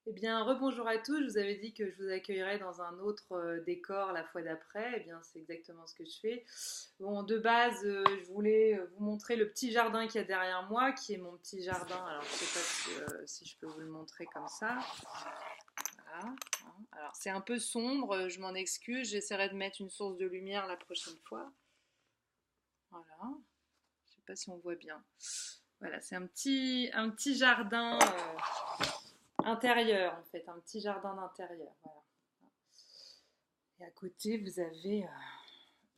Eh bien, rebonjour à tous. Je vous avais dit que je vous accueillerais dans un autre décor la fois d'après. Eh bien, c'est exactement ce que je fais. Bon, de base, je voulais vous montrer le petit jardin qu'il y a derrière moi, qui est mon petit jardin. Alors, je ne sais pas si je peux vous le montrer comme ça. Voilà, hein. Alors, c'est un peu sombre, je m'en excuse. J'essaierai de mettre une source de lumière la prochaine fois. Voilà. Je ne sais pas si on voit bien. Voilà, c'est un petit jardin intérieur, en fait, un petit jardin d'intérieur. Voilà. Et à côté, vous avez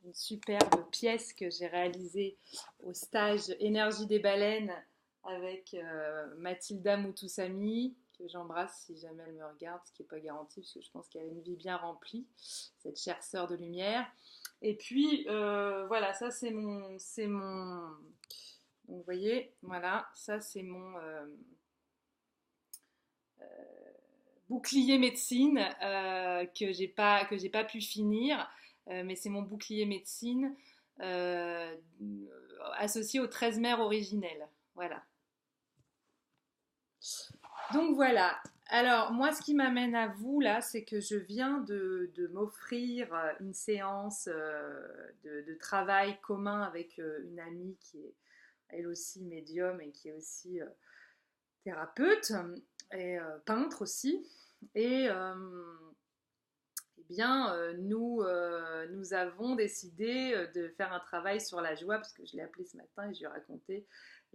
une superbe pièce que j'ai réalisée au stage Énergie des baleines avec Mathilda Moutoussamy, que j'embrasse si jamais elle me regarde, ce qui n'est pas garanti, parce que je pense qu'elle a une vie bien remplie, cette chère sœur de lumière. Et puis, voilà, ça donc, vous voyez, voilà, ça c'est mon bouclier médecine que j'ai pas pu finir, mais c'est mon bouclier médecine euh, associé aux 13 mères originelles. Voilà. Donc voilà. Alors moi, ce qui m'amène à vous là, c'est que je viens de m'offrir une séance de travail commun avec une amie qui est elle aussi médium et qui est aussi thérapeute et peintre aussi. Et eh bien, nous avons décidé de faire un travail sur la joie, parce que je l'ai appelé ce matin et je lui ai raconté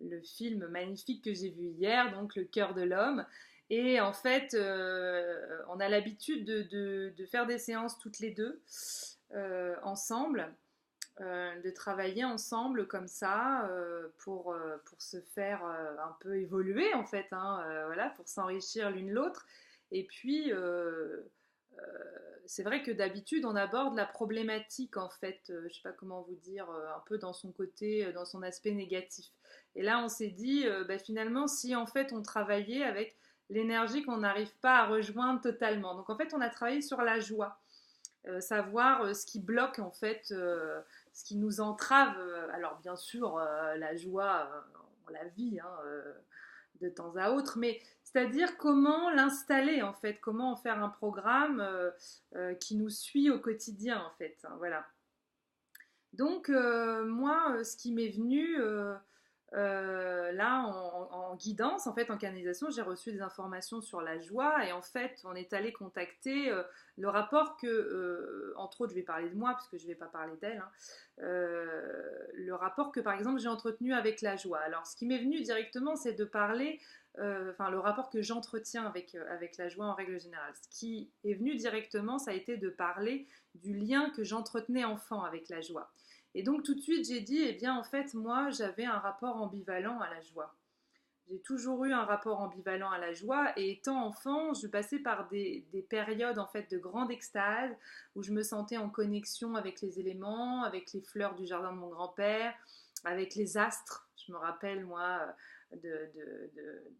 le film magnifique que j'ai vu hier, donc Le cœur de l'homme. Et en fait, on a l'habitude de faire des séances toutes les deux, ensemble, de travailler ensemble comme ça, pour se faire un peu évoluer en fait, hein, voilà, pour s'enrichir l'une l'autre. Et puis, c'est vrai que d'habitude on aborde la problématique en fait, je ne sais pas comment vous dire, un peu dans son côté, dans son aspect négatif. Et là on s'est dit, bah, finalement si en fait on travaillait avec l'énergie qu'on n'arrive pas à rejoindre totalement. Donc en fait on a travaillé sur la joie, savoir ce qui bloque en fait, ce qui nous entrave. Alors bien sûr la joie, on la vit, hein, de temps à autre, mais c'est-à-dire comment l'installer en fait, comment en faire un programme qui nous suit au quotidien en fait, hein, voilà. Donc moi, ce qui m'est venu là en guidance, en fait en canalisation, j'ai reçu des informations sur la joie et en fait on est allé contacter le rapport que, entre autres je vais parler de moi parce que je ne vais pas parler d'elle, hein, le rapport que par exemple j'ai entretenu avec la joie. Alors ce qui m'est venu directement c'est de parler, enfin le rapport que j'entretiens avec la joie en règle générale. Ce qui est venu directement ça a été de parler du lien que j'entretenais enfant avec la joie. Et donc tout de suite, j'ai dit, eh bien en fait, moi, j'avais un rapport ambivalent à la joie. J'ai toujours eu un rapport ambivalent à la joie et étant enfant, je passais par des périodes en fait de grande extase où je me sentais en connexion avec les éléments, avec les fleurs du jardin de mon grand-père, avec les astres. Je me rappelle moi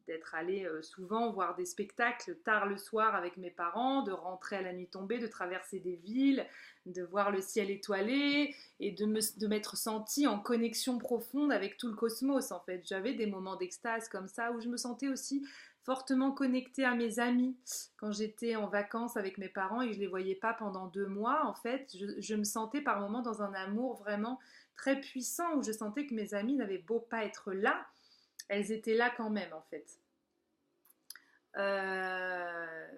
d'être allée souvent voir des spectacles tard le soir avec mes parents, de rentrer à la nuit tombée, de traverser des villes, de voir le ciel étoilé et de m'être sentie en connexion profonde avec tout le cosmos en fait. J'avais des moments d'extase comme ça où je me sentais aussi fortement connectée à mes amis. Quand j'étais en vacances avec mes parents et que je les voyais pas pendant 2 mois, en fait, je me sentais par moments dans un amour vraiment très puissant où je sentais que mes amies n'avaient beau pas être là, elles étaient là quand même en fait. Euh,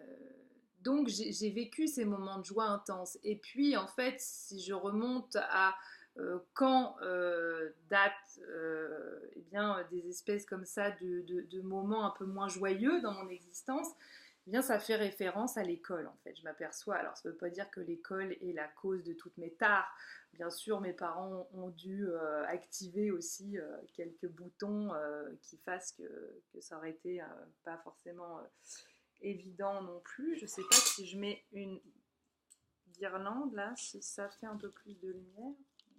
donc j'ai vécu ces moments de joie intenses. Et puis en fait, si je remonte à quand datent eh bien, des espèces comme ça de moments un peu moins joyeux dans mon existence, eh bien ça fait référence à l'école en fait. Je m'aperçois, alors ça ne veut pas dire que l'école est la cause de toutes mes tares. Bien sûr, mes parents ont dû activer aussi quelques boutons qui fassent que ça aurait été pas forcément évident non plus. Je ne sais pas si je mets une guirlande là, si ça fait un peu plus de lumière.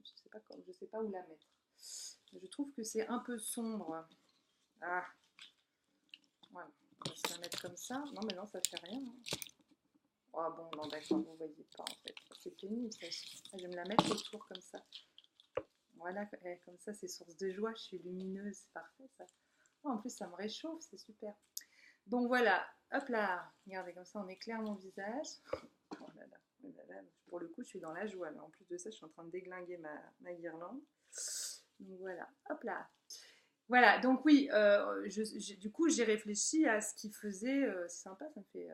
Je sais pas où la mettre. Je trouve que c'est un peu sombre. Ah, voilà. On va se la mettre comme ça. Non, mais non, ça fait rien, hein. Oh bon, non, d'accord, vous voyez pas en fait. C'est pénible ça. Je vais me la mettre autour comme ça. Voilà, comme ça, c'est source de joie. Je suis lumineuse, c'est parfait ça. Oh, en plus, ça me réchauffe, c'est super. Bon voilà, hop là, regardez comme ça on éclaire mon visage. Oh là là, oh là là, pour le coup je suis dans la joie, mais en plus de ça je suis en train de déglinguer ma guirlande. Donc voilà, hop là. Voilà, donc oui, du coup j'ai réfléchi à ce qui faisait, c'est sympa, ça me fait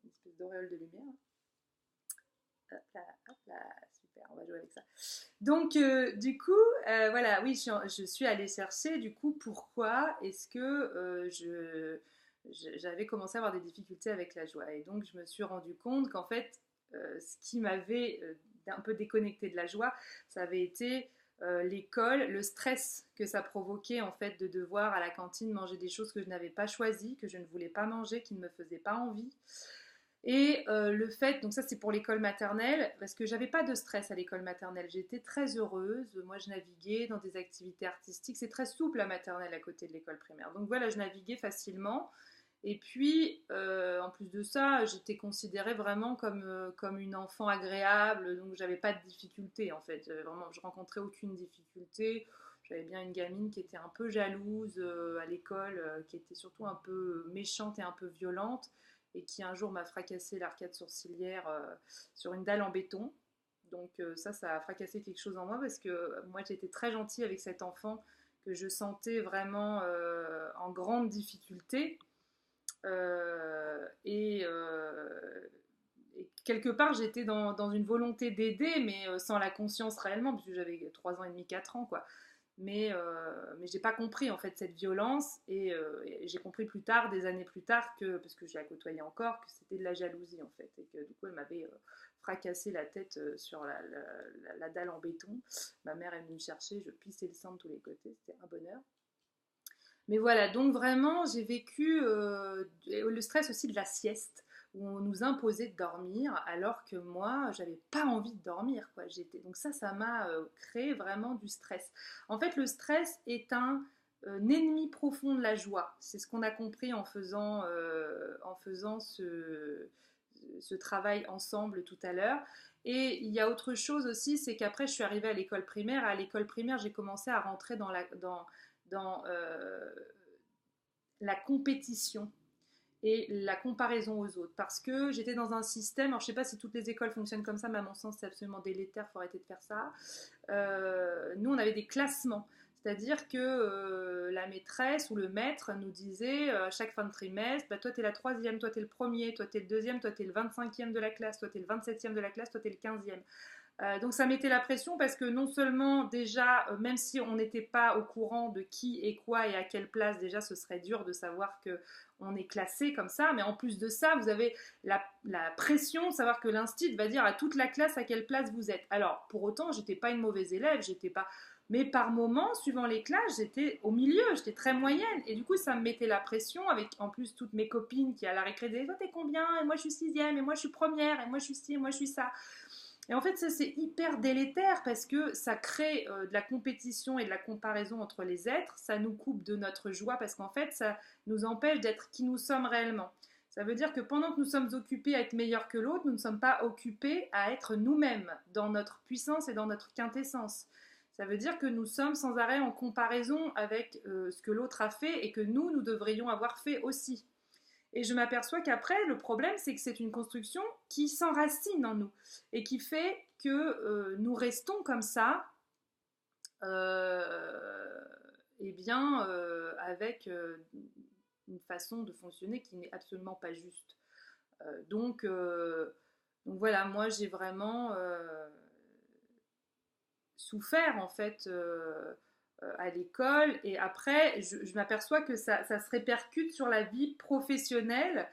une espèce d'auréole de lumière. Hop là, super, on va jouer avec ça. Donc, du coup, voilà, oui, je suis allée chercher, du coup, pourquoi est-ce que j'avais commencé à avoir des difficultés avec la joie. Et donc, je me suis rendu compte qu'en fait, ce qui m'avait un peu déconnecté de la joie, ça avait été l'école, le stress que ça provoquait, en fait, de devoir à la cantine manger des choses que je n'avais pas choisies, que je ne voulais pas manger, qui ne me faisaient pas envie. Et le fait, donc ça c'est pour l'école maternelle, parce que j'avais pas de stress à l'école maternelle, j'étais très heureuse, moi je naviguais dans des activités artistiques, c'est très souple la maternelle à côté de l'école primaire, donc voilà, je naviguais facilement, et puis en plus de ça, j'étais considérée vraiment comme une enfant agréable, donc j'avais pas de difficultés en fait, vraiment, je rencontrais aucune difficulté, j'avais bien une gamine qui était un peu jalouse à l'école, qui était surtout un peu méchante et un peu violente, et qui un jour m'a fracassé l'arcade sourcilière sur une dalle en béton. Donc ça a fracassé quelque chose en moi parce que moi j'étais très gentille avec cet enfant que je sentais vraiment en grande difficulté. Et quelque part j'étais dans une volonté d'aider mais sans la conscience réellement parce que j'avais 3 ans et demi, 4 ans quoi. Mais j'ai pas compris en fait cette violence et j'ai compris plus tard, des années plus tard, parce que je la côtoyais encore, que c'était de la jalousie en fait et que du coup elle m'avait fracassé la tête sur la dalle en béton. Ma mère est venue me chercher, je pissais le sang de tous les côtés, c'était un bonheur. Mais voilà, donc vraiment j'ai vécu le stress aussi de la sieste où on nous imposait de dormir alors que moi j'avais pas envie de dormir quoi. Donc ça m'a créé vraiment du stress. En fait le stress est un ennemi profond de la joie. C'est ce qu'on a compris en faisant ce travail ensemble tout à l'heure. Et il y a autre chose aussi, c'est qu'après je suis arrivée à l'école primaire. À l'école primaire j'ai commencé à rentrer dans la compétition et la comparaison aux autres. Parce que j'étais dans un système, alors je ne sais pas si toutes les écoles fonctionnent comme ça, mais à mon sens c'est absolument délétère, il faut arrêter de faire ça. Nous on avait des classements. C'est-à-dire que la maîtresse ou le maître nous disait à chaque fin de trimestre, bah, toi t'es la troisième, toi t'es le premier, toi t'es le deuxième, toi t'es le 25e de la classe, toi t'es le 27e de la classe, toi t'es le 15e. Donc ça mettait la pression parce que non seulement déjà, même si on n'était pas au courant de qui et quoi et à quelle place, déjà ce serait dur de savoir que on est classé comme ça, mais en plus de ça, vous avez la pression de savoir que l'instit va dire à toute la classe à quelle place vous êtes. Alors pour autant, j'étais pas une mauvaise élève, j'étais pas, mais par moments, suivant les classes, j'étais au milieu, j'étais très moyenne. Et du coup, ça me mettait la pression avec en plus toutes mes copines qui à la récré disaient toi t'es combien, et moi je suis sixième, et moi je suis première, et moi je suis ci, et moi je suis ça. Et en fait, ça c'est hyper délétère parce que ça crée de la compétition et de la comparaison entre les êtres, ça nous coupe de notre joie parce qu'en fait, ça nous empêche d'être qui nous sommes réellement. Ça veut dire que pendant que nous sommes occupés à être meilleurs que l'autre, nous ne sommes pas occupés à être nous-mêmes, dans notre puissance et dans notre quintessence. Ça veut dire que nous sommes sans arrêt en comparaison avec ce que l'autre a fait et que nous devrions avoir fait aussi. Et je m'aperçois qu'après, le problème, c'est que c'est une construction qui s'enracine en nous et qui fait que nous restons comme ça, euh, eh bien, avec une façon de fonctionner qui n'est absolument pas juste. Euh, donc, euh, donc voilà, moi j'ai vraiment souffert en fait à l'école et après je m'aperçois que ça se répercute sur la vie professionnelle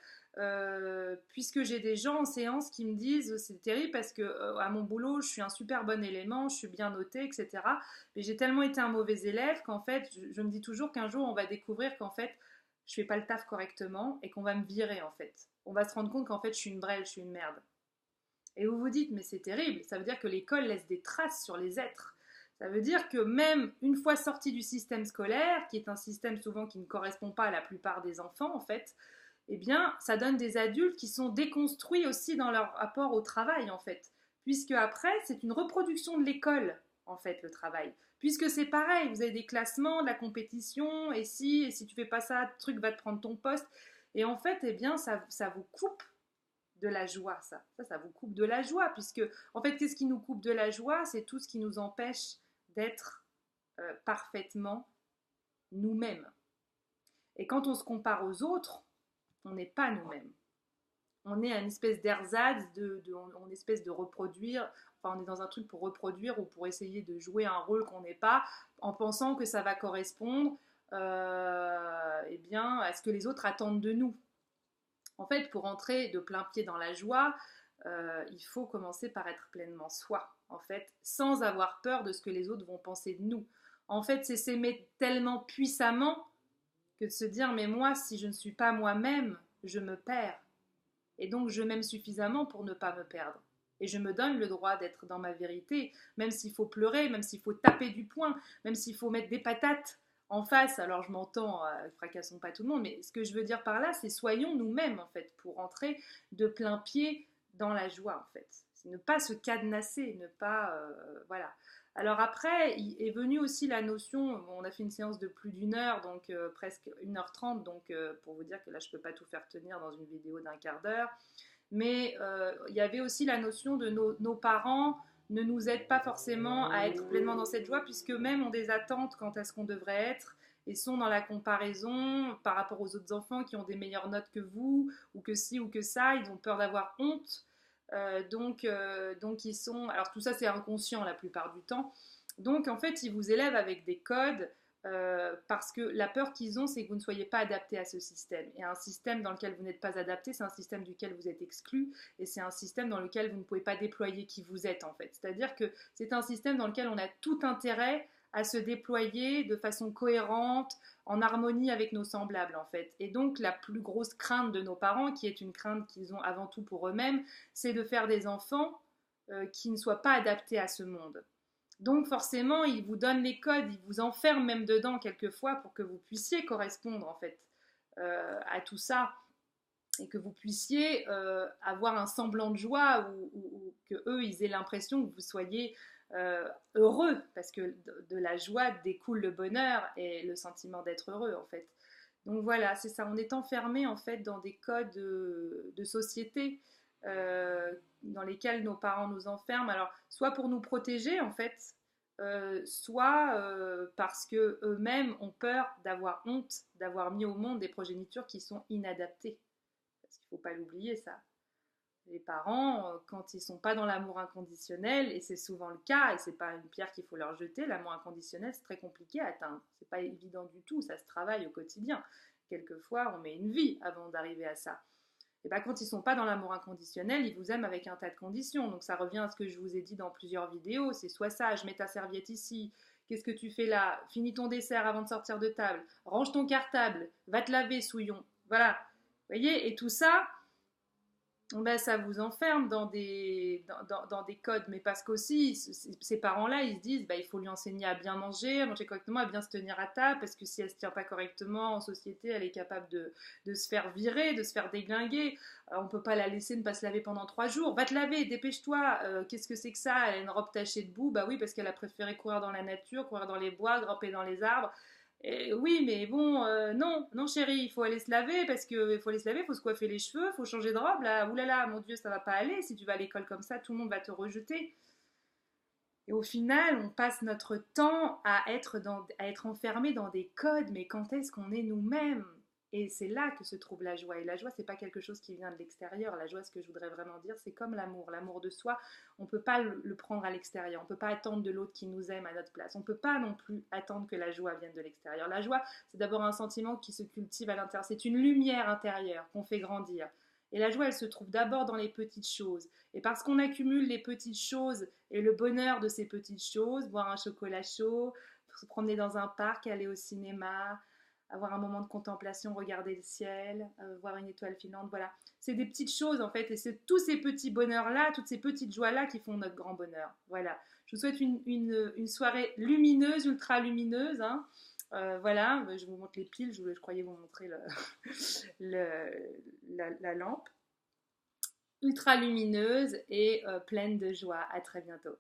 puisque j'ai des gens en séance qui me disent c'est terrible parce que à mon boulot je suis un super bon élément, je suis bien notée etc. Mais j'ai tellement été un mauvais élève qu'en fait je me dis toujours qu'un jour on va découvrir qu'en fait je fais pas le taf correctement et qu'on va me virer en fait. On va se rendre compte qu'en fait je suis une brêle, je suis une merde. Et vous vous dites, mais c'est terrible, ça veut dire que l'école laisse des traces sur les êtres. Ça veut dire que même une fois sorti du système scolaire, qui est un système souvent qui ne correspond pas à la plupart des enfants en fait, eh bien ça donne des adultes qui sont déconstruits aussi dans leur rapport au travail en fait. Puisque après, c'est une reproduction de l'école en fait le travail. Puisque c'est pareil, vous avez des classements, de la compétition, et si tu fais pas ça, le truc va te prendre ton poste. Et en fait, eh bien, ça vous coupe de la joie, ça vous coupe de la joie, puisque, en fait, qu'est-ce qui nous coupe de la joie? C'est tout ce qui nous empêche d'être parfaitement nous-mêmes. Et quand on se compare aux autres, on n'est pas nous-mêmes. On est une espèce d'ersatz, on est espèce de reproduire, enfin on est dans un truc pour reproduire ou pour essayer de jouer un rôle qu'on n'est pas, en pensant que ça va correspondre eh bien, à ce que les autres attendent de nous. En fait, pour entrer de plein pied dans la joie, il faut commencer par être pleinement soi, en fait, sans avoir peur de ce que les autres vont penser de nous. En fait, c'est s'aimer tellement puissamment que de se dire, mais moi, si je ne suis pas moi-même, je me perds. Et donc, je m'aime suffisamment pour ne pas me perdre. Et je me donne le droit d'être dans ma vérité, même s'il faut pleurer, même s'il faut taper du poing, même s'il faut mettre des patates en face. Alors, je m'entends, fracassons pas tout le monde, mais ce que je veux dire par là, c'est soyons nous-mêmes, en fait, pour entrer de plein pied dans la joie, en fait. C'est ne pas se cadenasser, ne pas... voilà. Alors après, est venue aussi la notion, on a fait une séance de plus d'une heure, donc presque 1h30, donc pour vous dire que là je ne peux pas tout faire tenir dans une vidéo d'un quart d'heure, mais il y avait aussi la notion de nos parents ne nous aident pas forcément à être pleinement dans cette joie, puisque même ont des attentes quant à ce qu'on devrait être, et sont dans la comparaison par rapport aux autres enfants qui ont des meilleures notes que vous, ou que ci ou que ça, ils ont peur d'avoir honte. Donc ils sont... Alors tout ça c'est inconscient la plupart du temps. Donc en fait ils vous élèvent avec des codes parce que la peur qu'ils ont c'est que vous ne soyez pas adapté à ce système. Et un système dans lequel vous n'êtes pas adapté, c'est un système duquel vous êtes exclu et c'est un système dans lequel vous ne pouvez pas déployer qui vous êtes en fait. C'est-à-dire que c'est un système dans lequel on a tout intérêt à se déployer de façon cohérente, en harmonie avec nos semblables en fait. Et donc la plus grosse crainte de nos parents, qui est une crainte qu'ils ont avant tout pour eux-mêmes, c'est de faire des enfants qui ne soient pas adaptés à ce monde. Donc forcément, ils vous donnent les codes, ils vous enferment même dedans quelquefois pour que vous puissiez correspondre en fait à tout ça et que vous puissiez avoir un semblant de joie ou que eux ils aient l'impression que vous soyez heureux parce que de la joie découle le bonheur et le sentiment d'être heureux en fait. Donc voilà, c'est ça, on est enfermé en fait dans des codes de société dans lesquels nos parents nous enferment, alors soit pour nous protéger en fait, soit parce que eux-mêmes ont peur d'avoir honte, d'avoir mis au monde des progénitures qui sont inadaptées. Parce qu'il ne faut pas l'oublier ça. Les parents, quand ils ne sont pas dans l'amour inconditionnel, et c'est souvent le cas, et c'est pas une pierre qu'il faut leur jeter, l'amour inconditionnel c'est très compliqué à atteindre. C'est pas évident du tout, ça se travaille au quotidien. Quelquefois, on met une vie avant d'arriver à ça. Et bien quand ils ne sont pas dans l'amour inconditionnel, ils vous aiment avec un tas de conditions. Donc ça revient à ce que je vous ai dit dans plusieurs vidéos, c'est sois sage, mets ta serviette ici, qu'est-ce que tu fais là, finis ton dessert avant de sortir de table, range ton cartable, va te laver souillon. Voilà, vous voyez, et tout ça, ben, ça vous enferme dans dans des codes, mais parce qu'aussi, ces parents-là, ils se disent, bah, il faut lui enseigner à bien manger correctement, à bien se tenir à table, parce que si elle ne se tient pas correctement en société, elle est capable de se faire virer, de se faire déglinguer. On ne peut pas la laisser ne pas se laver pendant 3 jours. Va te laver, dépêche-toi. Qu'est-ce que c'est que ça? Elle a une robe tachée de boue. Bah oui, parce qu'elle a préféré courir dans la nature, courir dans les bois, grimper dans les arbres. Et oui, mais bon, non, chérie, il faut aller se laver parce qu'il faut aller se laver, il faut se coiffer les cheveux, il faut changer de robe. Là, oulala, mon Dieu, ça va pas aller. Si tu vas à l'école comme ça, tout le monde va te rejeter. Et au final, on passe notre temps à être enfermé dans des codes, mais quand est-ce qu'on est nous-mêmes? Et c'est là que se trouve la joie. Et la joie, c'est pas quelque chose qui vient de l'extérieur. La joie, ce que je voudrais vraiment dire, c'est comme l'amour. L'amour de soi, on peut pas le prendre à l'extérieur. On peut pas attendre de l'autre qui nous aime à notre place. On peut pas non plus attendre que la joie vienne de l'extérieur. La joie, c'est d'abord un sentiment qui se cultive à l'intérieur. C'est une lumière intérieure qu'on fait grandir. Et la joie, elle se trouve d'abord dans les petites choses. Et parce qu'on accumule les petites choses et le bonheur de ces petites choses, boire un chocolat chaud, se promener dans un parc, aller au cinéma, avoir un moment de contemplation, regarder le ciel, voir une étoile filante, voilà. C'est des petites choses en fait, et c'est tous ces petits bonheurs-là, toutes ces petites joies-là qui font notre grand bonheur. Voilà. Je vous souhaite une soirée lumineuse, ultra lumineuse. Hein. Voilà, je vous montre les piles, je croyais vous montrer la lampe. Ultra lumineuse et pleine de joie. À très bientôt.